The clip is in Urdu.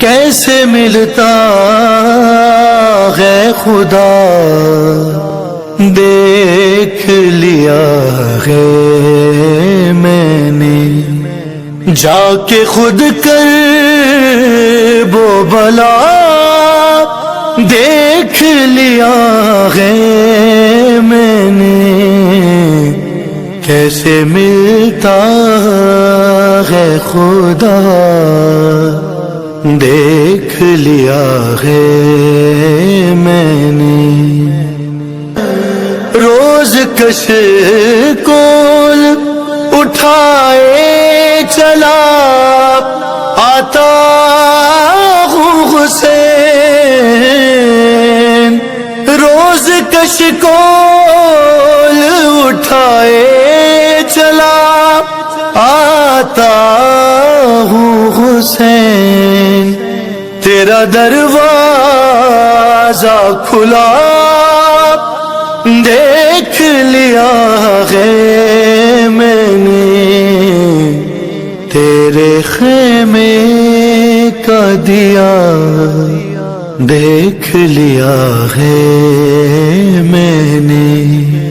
کیسے ملتا ہے خدا دیکھ لیا ہے میں نے، جا کے خود کر وہ بلا دیکھ لیا ہے میں نے، کیسے ملتا ہے خدا دیکھ لیا ہے میں نے۔ روز کش کول اٹھائے چلا آتا ہوں حسین، روز کش کول اٹھائے چلا آتا ہوں حسین، تیرا دروازہ کھلا دیکھ لیا ہے میں نے، تیرے خیمے کا دیا دیکھ لیا ہے میں نے۔